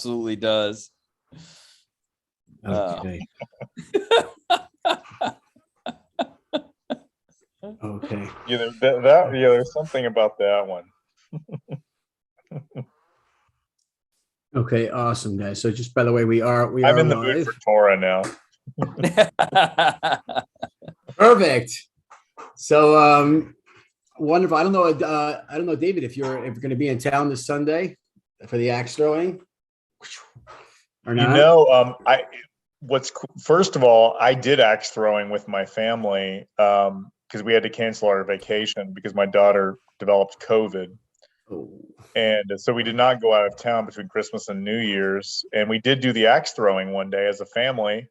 absolutely does. Okay. Okay. Yeah, there's something about that one. Okay, awesome, guys. So just by the way, we are I'm in the mood live. for Torah now. Perfect. So wonderful. I don't know, David, if you're going to be in town this Sunday for the axe throwing or not. First of all, I did axe throwing with my family because we had to cancel our vacation because my daughter developed COVID. Oh. And so we did not go out of town between Christmas and New Year's. And we did do the axe throwing one day as a family.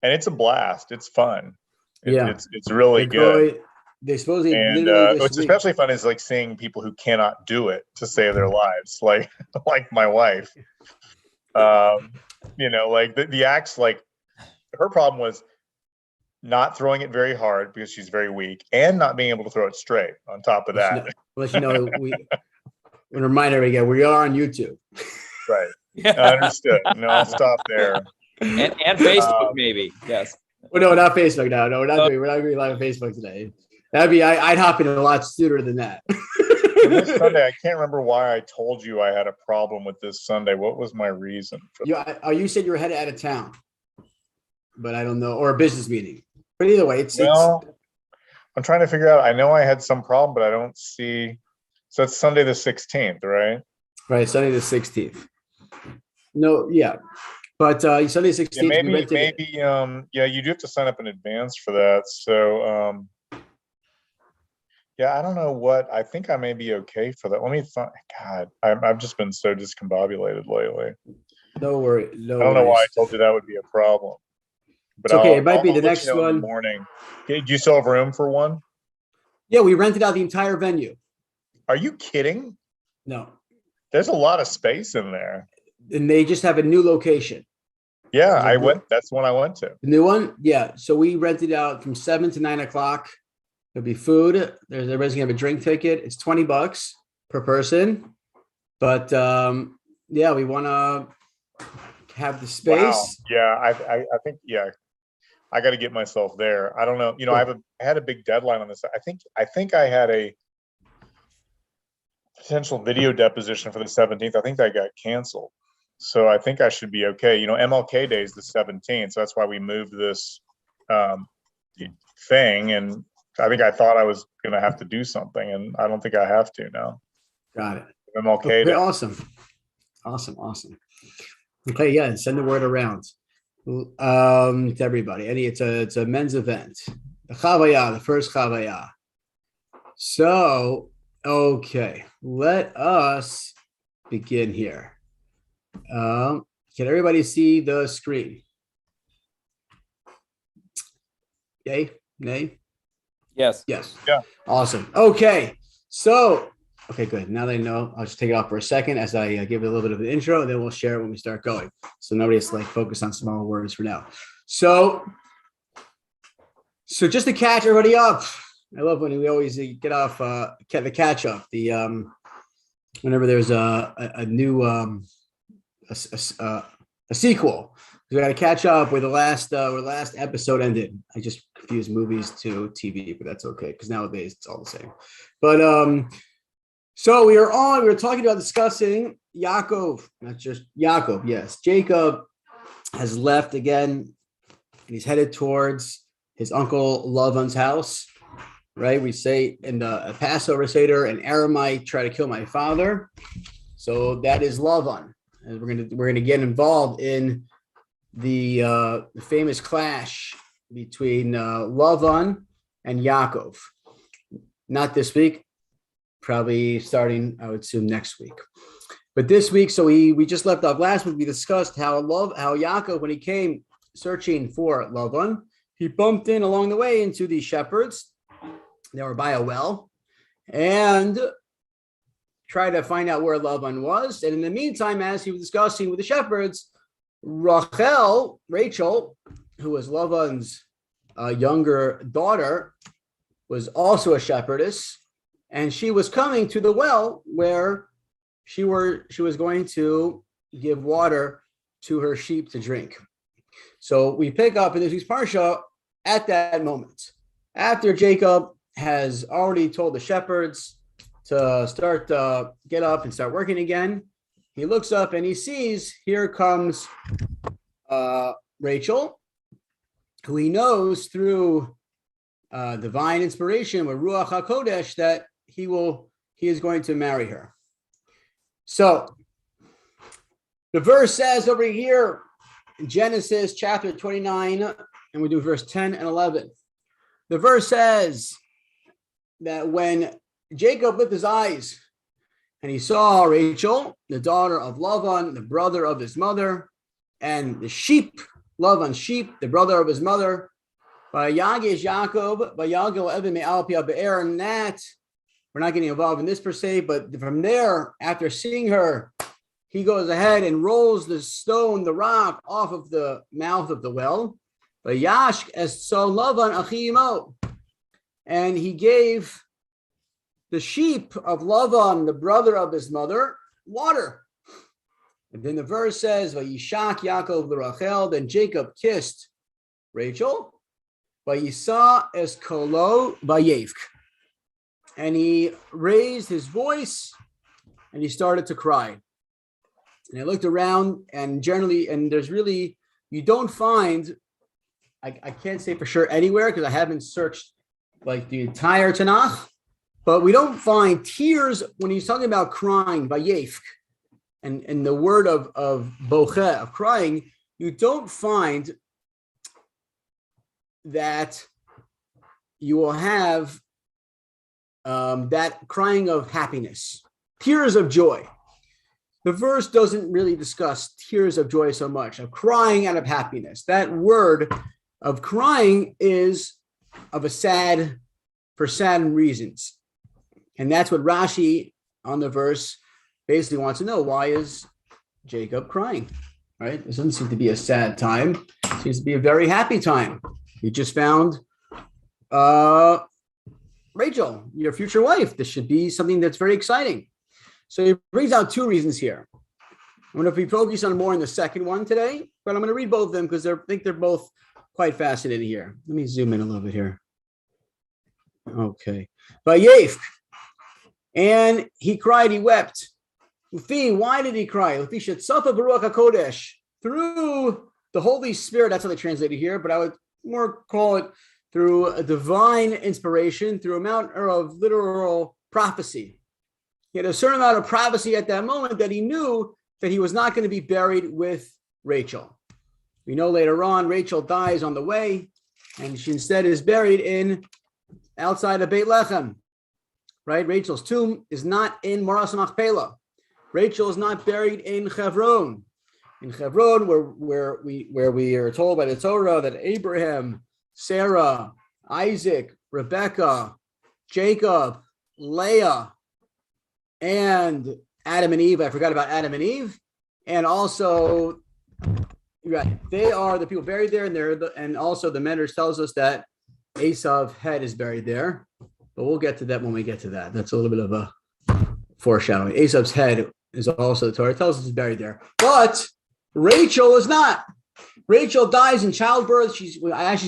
And it's a blast. It's fun. It's really good. They supposedly And literally what's week. especially fun is like seeing people who cannot do it to save their lives, like my wife. Like the axe, like her problem was not throwing it very hard because she's very weak and not being able to throw it straight on top of that. A reminder again, we are on YouTube. Right. Yeah. Understood. No, I'll stop there. And Facebook, maybe. Yes. Well, no, not Facebook now. No, we're not doing live on Facebook today. That'd be I'd hop in a lot sooner than that. This Sunday, I can't remember why I told you I had a problem with this Sunday. What was my reason for that? You said you were headed out of town, but I don't know, or a business meeting. But either way, I'm trying to figure out. I know I had some problem, but I don't see. So it's Sunday the 16th, right? Right, Sunday the 16th. No, yeah, but Sunday 16th. Maybe. You do have to sign up in advance for that. So, I don't know what. I think I may be okay for that. Let me find. God, I've just been so discombobulated lately. No worry. I don't know why I told you that would be a problem. But it's okay. It might be the next one. In the morning. Do you still have room for one? Yeah, we rented out the entire venue. Are you kidding? No. There's a lot of space in there. And they just have a new location. Yeah, I went. That's the one I went to. The new one? Yeah. So we rented out from 7 to 9 o'clock. There'll be food. Everybody's gonna have a drink ticket. It's $20 per person. But we want to have the space. Wow. Yeah, I think I got to get myself there. I don't know. I had a big deadline on this. I think I had a potential video deposition for the 17th. I think that got canceled. So I think I should be okay. MLK Day is the 17th. So that's why we moved this thing. And I thought I was going to have to do something. And I don't think I have to now. Got it. MLK Day. Awesome. Okay. Yeah. Send the word around to everybody. It's a men's event. The Chavaya, the first Chavaya. So, okay, let us begin here. Can everybody see the screen? Yay? Nay? Yes. Yeah. Awesome. Okay. So, good. Now that I know, I'll just take it off for a second as I give it a little bit of an intro, and then we'll share it when we start going. So nobody's focused on small words for now. So just to catch everybody up, I love when we always get off the catch up. Whenever there's a new a sequel, we got to catch up where the last episode ended. I just confused movies to TV, but that's okay because nowadays it's all the same. But so we were talking about discussing Yaakov, not just Yaakov. Yes, Jacob has left again, and he's headed towards his uncle Lavan's house. Right? We say in the Passover Seder, an Aramite tried to kill my father. So that is Lavan. And we're gonna get involved in the famous clash between Lavan and Yaakov. Not this week, probably starting, I would assume, next week. But this week, so we just left off last week. We discussed how Yaakov, when he came searching for Lavan, he bumped in along the way into the shepherds. They were by a well and tried to find out where Lavan was. And in the meantime, as he was discussing with the shepherds, Rachel, who was Lavan's younger daughter, was also a shepherdess. And she was coming to the well where she was going to give water to her sheep to drink. So we pick up in this week's parsha at that moment. After Jacob has already told the shepherds to start, get up and start working again, he looks up and he sees, here comes Rachel, who he knows through divine inspiration with Ruach HaKodesh that he is going to marry her. So the verse says over here in Genesis chapter 29, and we do verse 10 and 11. The verse says that when Jacob lifted his eyes and he saw Rachel, the daughter of Lavan, the brother of his mother, and the sheep, Lavan's sheep, the brother of his mother, Vayagish Yaakov, Vayagil Evan Me'al Pia Be'er, and that, we're not getting involved in this per se, but from there, after seeing her, he goes ahead and rolls the stone, the rock, off of the mouth of the well. Vayash es so Lavan Achimo, and he gave the sheep of Lavan, the brother of his mother, water. And then the verse says, Vayishak Yaakov l'Rachel, then Jacob kissed Rachel, Vayisa es kolo vayevk, and he raised his voice and he started to cry. And I looked around, and generally, and there's really, you don't find, I can't say for sure anywhere because I haven't searched like the entire Tanakh, but we don't find tears when he's talking about crying, vayevk, and the word of boche, of crying, you don't find that you will have that crying of happiness, tears of joy. The verse doesn't really discuss tears of joy so much, of crying out of happiness. That word of crying is of for sad reasons. And that's what Rashi on the verse basically wants to know. Why is Jacob crying? Right? It doesn't seem to be a sad time. It seems to be a very happy time. You just found Rachel, your future wife. This should be something that's very exciting. So he brings out two reasons here. I'm going to be focused on more in the second one today, but I'm going to read both of them because I think they're both quite fascinating here. Let me zoom in a little bit here. Okay. Vayevk, and he cried, he wept. Ufi, why did he cry? Ufi shetzafa b'ruach hakodesh, through the Holy Spirit. That's how they translate it here, but I would more call it through a divine inspiration, through amount of literal prophecy. He had a certain amount of prophecy at that moment that he knew that he was not going to be buried with Rachel. We know later on Rachel dies on the way, and she instead is buried outside of Beit Lechem. Right? Rachel's tomb is not in Maras Machpelah. Rachel is not buried in Hebron. In Hebron, where we are told by the Torah that Abraham, Sarah, Isaac, Rebecca, Jacob, Leah, and Adam and Eve. I forgot about Adam and Eve. And also, right, they are the people buried there, and also the Medrash tells us that Esav's head is buried there. But we'll get to that when we get to that. That's a little bit of a foreshadowing. Esav's head is also, the Torah tells us, is buried there. But Rachel is not. Rachel dies in childbirth. She's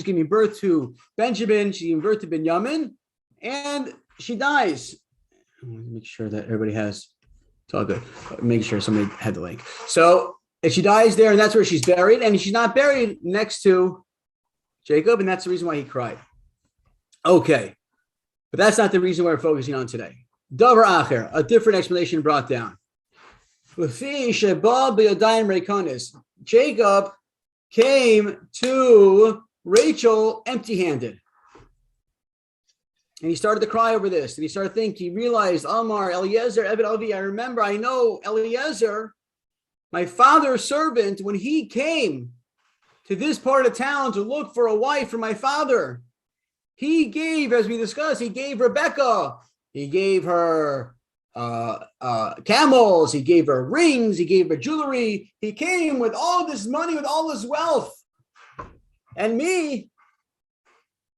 giving birth to Benjamin. She's giving birth to Benjamin, and she dies. Make sure that everybody has. It's all good. Make sure somebody had the link. So, and she dies there, and that's where she's buried. And she's not buried next to Jacob, and that's the reason why he cried. Okay, but that's not the reason we're focusing on today. Davar acher, a different explanation brought down. Jacob came to Rachel empty-handed. And he started to cry over this. And he started thinking, he realized, Amar, Eliezer, Ebed Avi, I know Eliezer, my father's servant, when he came to this part of town to look for a wife for my father, he gave, as we discussed, he gave Rebecca, he gave her camels, he gave her rings, he gave her jewelry. He came with all this money, with all this wealth. And me,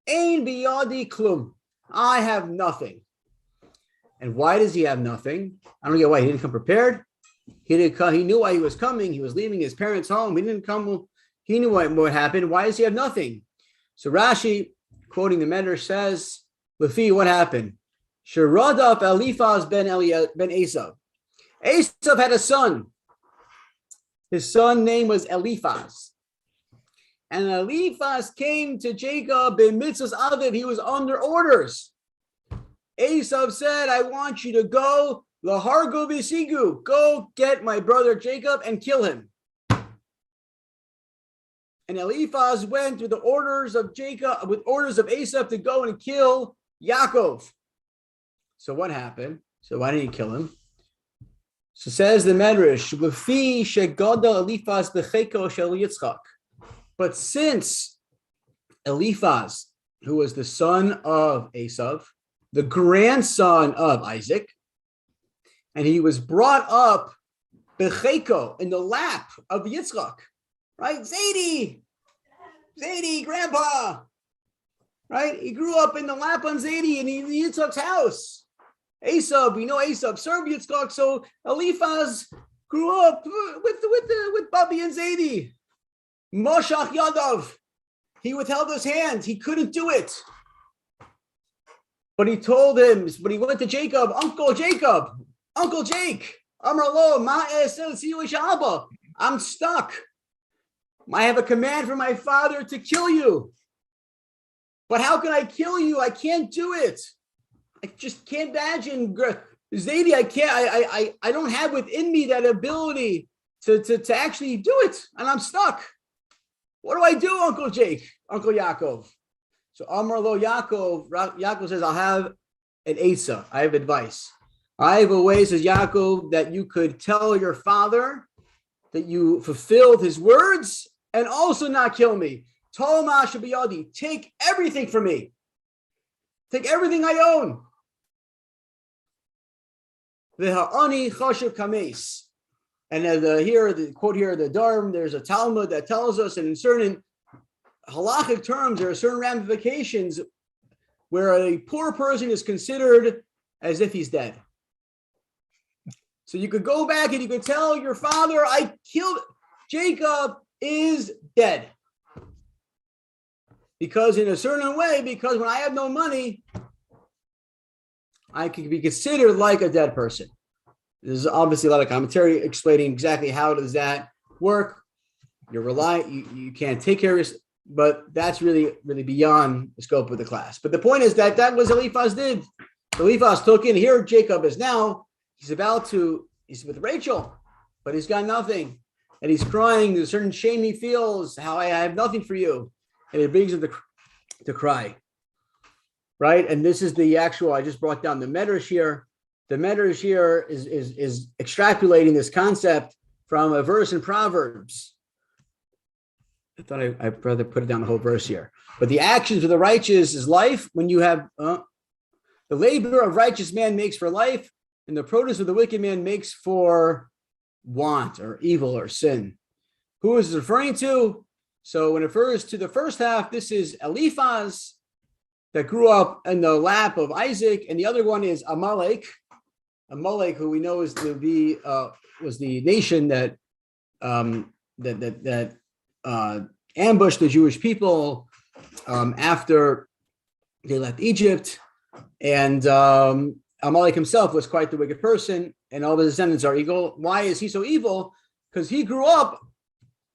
ein biyadi klum. I have nothing. And why does he have nothing? I don't get why he didn't come prepared. He didn't come. He knew why he was coming. He was leaving his parents' home. He didn't come. He knew what happened. Why does he have nothing? So Rashi, quoting the Medrash, says, Lefi, what happened? Sheradaf Eliphaz ben Esav. Esav had a son. His son name was Eliphaz. And Eliphaz came to Jacob in mitzvahs aviv. He was under orders. Esav said, I want you to go, lahargo b'sigu, go get my brother Jacob and kill him. And Eliphaz went with the orders of Jacob, with orders of Esav to go and kill Yaakov. So what happened? So why didn't he kill him? So says the Medrash, Lefi shegada Eliphaz b'cheko shel Yitzchak. But since Eliphaz, who was the son of Esav, the grandson of Isaac, and he was brought up b'cheko, in the lap of Yitzchak, right? Zaidi, grandpa, right? He grew up in the lap on Zaidi in Yitzchak's house. Esav, we know Esav served Yitzchak, so Eliphaz grew up with Bubby and Zaidi. Moshach Yadav, he withheld his hand. He couldn't do it. But he told him, but he went to Jacob, Uncle Jake, Amar lo, I'm stuck. I have a command from my father to kill you. But how can I kill you? I can't do it. I just can't imagine. Zaidi, I don't have within me that ability to actually do it. And I'm stuck. What do I do, Uncle Jake, Uncle Yaakov? So Amar lo Yaakov says, I'll have an Asa. I have advice. I have a way, says Yaakov, that you could tell your father that you fulfilled his words and also not kill me. Tolma shabiyadi, take everything from me. Take everything I own. V'ha'ani chashav kames. And here, the quote here, the Dharm, there's a Talmud that tells us, and in certain halachic terms, there are certain ramifications where a poor person is considered as if he's dead. So you could go back and you could tell your father, I killed Jacob is dead. Because in a certain way, because when I have no money, I could be considered like a dead person. There's obviously a lot of commentary explaining exactly how does that work. You can't take care of yourself, but that's really beyond the scope of the class. But the point is that was Eliphaz did. Eliphaz took in, here Jacob is now, he's with Rachel, but he's got nothing. And he's crying, there's a certain shame he feels, how I have nothing for you. And it brings him to cry. Right? And this is the actual, I just brought down the Medrash here. The Medrash here is extrapolating this concept from a verse in Proverbs. I thought I'd rather put it down the whole verse here. But the actions of the righteous is life. When you have the labor of righteous man makes for life, and the produce of the wicked man makes for want or evil or sin. Who is it referring to? So when it refers to the first half, this is Eliphaz that grew up in the lap of Isaac, and the other one is Amalek, who we know is was the nation that ambushed the Jewish people after they left Egypt, and Amalek himself was quite the wicked person, and all the descendants are evil. Why is he so evil? Because he grew up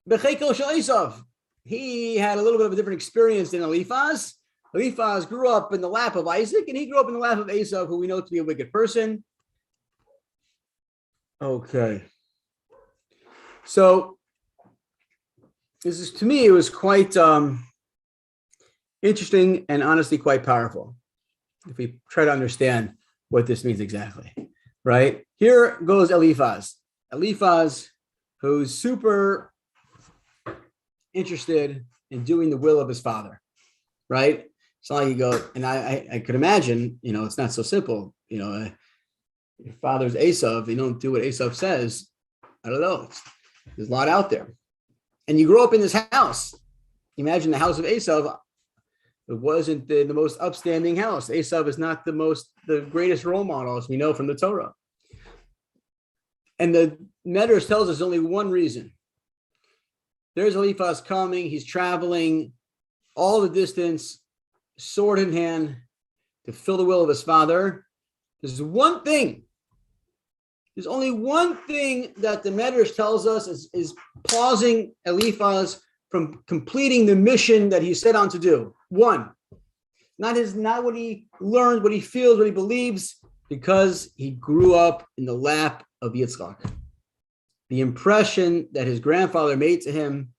b'cheko shel Esav. He had a little bit of a different experience than Eliphaz. Eliphaz grew up in the lap of Isaac, and he grew up in the lap of Esav, who we know to be a wicked person. Okay. So this is, to me, it was quite interesting and honestly quite powerful. If we try to understand what this means exactly, right? Here goes Eliphaz. Eliphaz, who's super interested in doing the will of his father, right? It's not like you go, and I could imagine, it's not so simple. Your father's Esav, you don't do what Esav says. I don't know. There's a lot out there. And you grew up in this house. Imagine the house of Esav. It wasn't the most upstanding house. Esav is not the greatest role model, as we know from the Torah. And the Medrash tells us only one reason. There's Eliphaz coming. He's traveling all the distance, sword in hand, to fill the will of his father. There's one thing. There's only one thing that the Medrash tells us is pausing Eliphaz from completing the mission that he set out to do. One. Not what he learned, what he feels, what he believes, because he grew up in the lap of Yitzchak. The impression that his grandfather made to him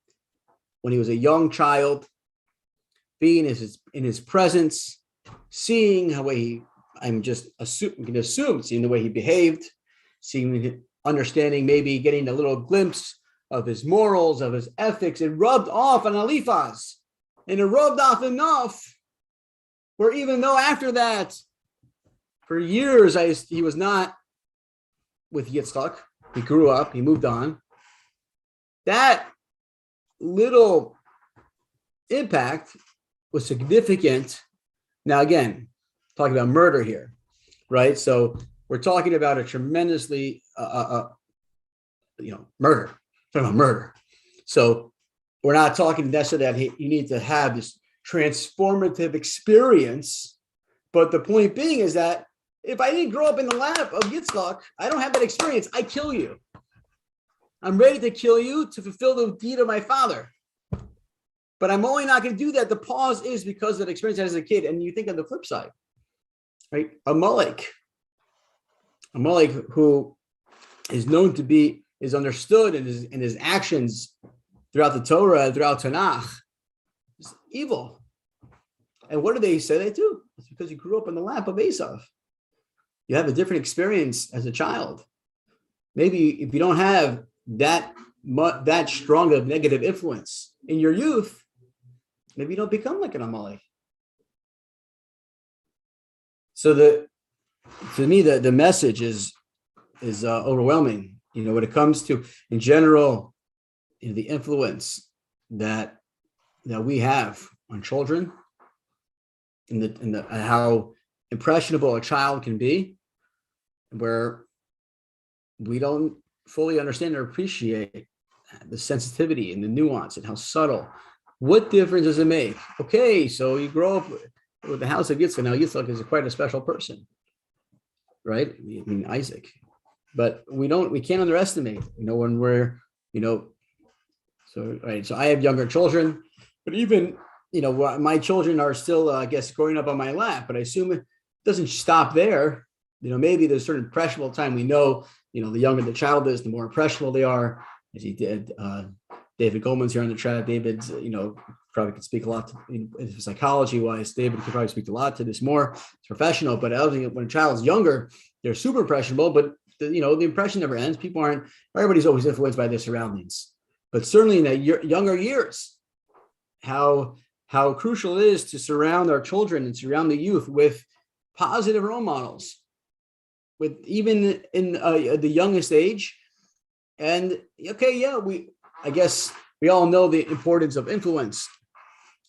when he was a young child, being in his presence, seeing how seeing the way he behaved, understanding, maybe getting a little glimpse of his morals, of his ethics. It rubbed off on Eliphaz, and it rubbed off enough where even though after that, for years, he was not with Yitzchak. He grew up, he moved on. That little impact was significant. Now, again, talking about murder here, right? So we're talking about a tremendously, murder. We're talking about murder. So we're not talking necessarily that you need to have this transformative experience. But the point being is that if I didn't grow up in the lap of Yitzchak, I don't have that experience. I kill you. I'm ready to kill you to fulfill the deed of my father. But I'm only not going to do that. The pause is because of the experience as a kid. And you think on the flip side, right? Amalek, who is known to be, is understood in his actions throughout the Torah and throughout Tanakh, is evil. And what do they say they do? It's because you grew up in the lap of Esav. You have a different experience as a child. Maybe if you don't have that strong of negative influence in your youth, maybe you don't become like an Amalek. So to me, the message is overwhelming. When it comes to, in general, the influence that we have on children, and how impressionable a child can be, where we don't fully understand or appreciate the sensitivity and the nuance and how subtle. What difference does it make? Okay, so you grow up with the house of Yitzchak. Now Yitzchak is quite a special person, right? I mean, Isaac. But we can't underestimate, when we're, so, right. So I have younger children, but even, my children are still, I guess, growing up on my lap, but I assume it doesn't stop there. Maybe there's a certain impressionable time. We know, the younger the child is, the more impressionable they are, as he did. David Goldman's here on the chat. David's, probably could speak a lot to, psychology wise. David could probably speak a lot to this more. It's professional, but I think when a child's younger, they're super impressionable, but the impression never ends. Everybody's always influenced by their surroundings, but certainly in the younger years, how crucial it is to surround our children and surround the youth with positive role models, with even in the youngest age. And I guess we all know the importance of influence,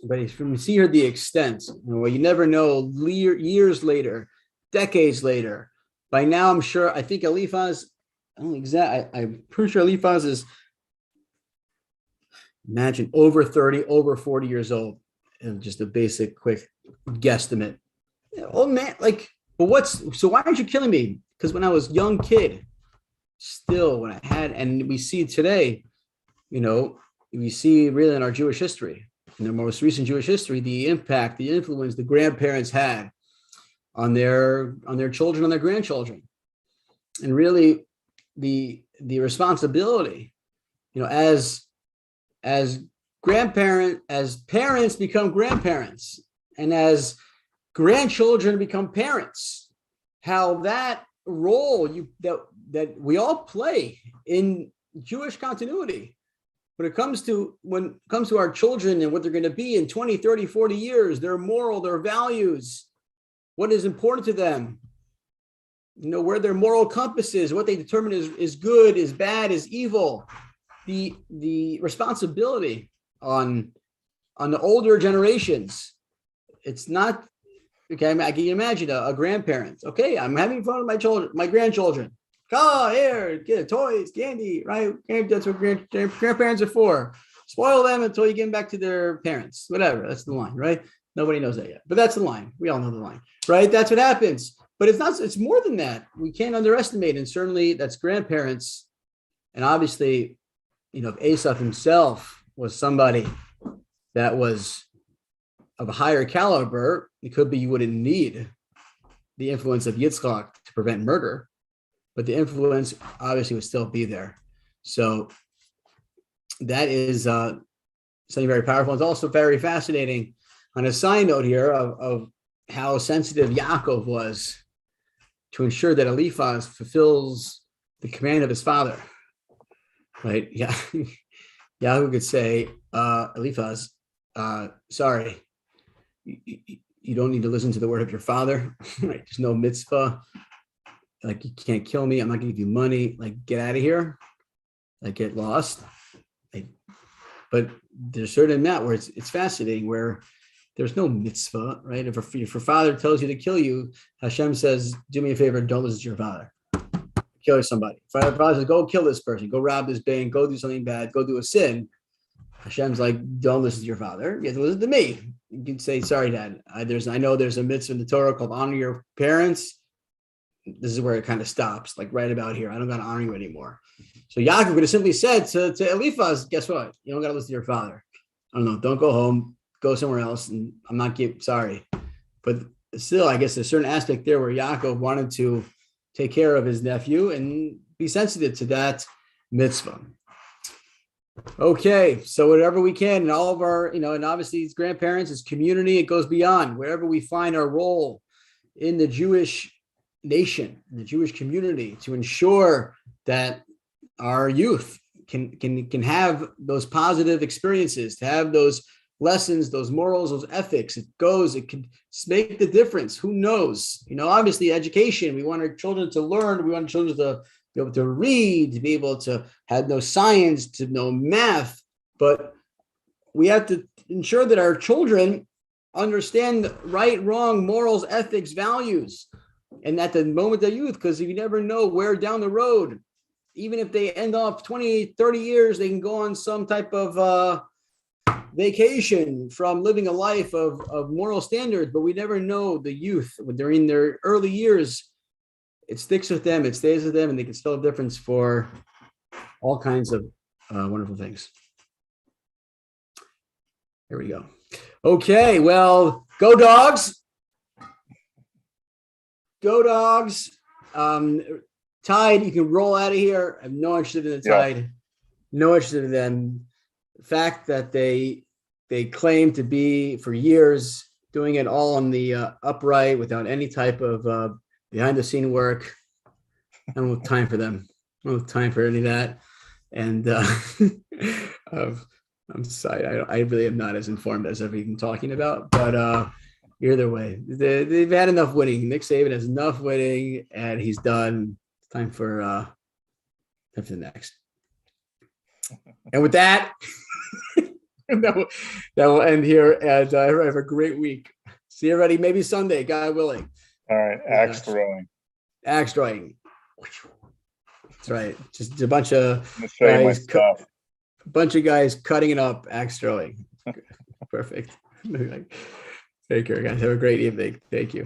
but if we see here the extent, you never know, years later, decades later. By now, I think Eliphaz, I'm pretty sure Eliphaz is, imagine, over 30, over 40 years old. And just a basic, quick guesstimate. Oh man, so why aren't you killing me? Because when I was a young kid, still, and we see today, we see really in our Jewish history, in the most recent Jewish history, the impact, the influence the grandparents had on their children, on their grandchildren, and really the responsibility, as parents become grandparents, and as grandchildren become parents, how that role that we all play in Jewish continuity when it comes to our children and what they're going to be in 20, 30, 40 years, their moral, their values, what is important to them, where their moral compass is, what they determine is good, is bad, is evil. The responsibility on the older generations. It's not, okay, I can imagine a grandparent. Okay, I'm having fun with my grandchildren. Oh, here, get toys, candy, right? That's what grandparents are for. Spoil them until you get them back to their parents. Whatever. That's the line, right? Nobody knows that yet, but that's the line. We all know the line, right? That's what happens. But it's not. It's more than that. We can't underestimate, and certainly that's grandparents. And obviously, if Asaph himself was somebody that was of a higher caliber, it could be you wouldn't need the influence of Yitzchak to prevent murder, but the influence obviously would still be there. So that is something very powerful. It's also very fascinating on a side note here of how sensitive Yaakov was to ensure that Eliphaz fulfills the command of his father. Right? Yeah. Yaakov could say, Eliphaz, sorry, you don't need to listen to the word of your father. Right? There's no mitzvah. Like, you can't kill me. I'm not gonna give you money. Like, get out of here. Like, get lost. But there's a certain amount where it's fascinating, where there's no mitzvah, right? If your father tells you to kill you, Hashem says, do me a favor, don't listen to your father. Kill somebody. If your father says, go kill this person, go rob this bank, go do something bad, go do a sin. Hashem's like, don't listen to your father. You have to listen to me. You can say, sorry, Dad. I know there's a mitzvah in the Torah called honor your parents. This is where it kind of stops, like right about here. I don't got to honor you anymore. So Yaakov could have simply said to Eliphaz, guess what? You don't got to listen to your father. I don't know. Don't go home. Go somewhere else. And I'm not sorry. But still, I guess there's a certain aspect there where Yaakov wanted to take care of his nephew and be sensitive to that mitzvah. Okay, so whatever we can, and all of our, and obviously his grandparents, his community, it goes beyond wherever we find our role in the Jewish nation, in the Jewish community, to ensure that our youth can have those positive experiences, to have those lessons, those morals, those ethics. It can make the difference. Who knows? Obviously education, we want our children to learn. We want children to be able to read, to be able to have no science, to know math, but we have to ensure that our children understand right, wrong, morals, ethics, values, and at the moment of youth, because you never know where down the road, even if they end up 20, 30 years, they can go on some type of vacation from living a life of moral standards, but we never know the youth when they're in their early years. It sticks with them, it stays with them, and they can spell a difference for all kinds of wonderful things. Here we go. Okay, well, go dogs. Go dogs. Tide, you can roll out of here. I'm no interested in the Tide. Yeah. No interested in them. The fact that they claim to be for years doing it all on the upright without any type of behind the scene work. I don't have time for them. I don't have time for any of that. And I'm sorry, I really am not as informed as I've even talking about. But either way, they've had enough winning. Nick Saban has enough winning, and he's done. It's time for the next. And with that, that will end here. And have a great week. See everybody maybe Sunday, God willing. All right, axe throwing. Axe throwing. That's right. Just a bunch of guys cutting it up, axe throwing. Perfect. Take care, guys. Have a great evening. Thank you.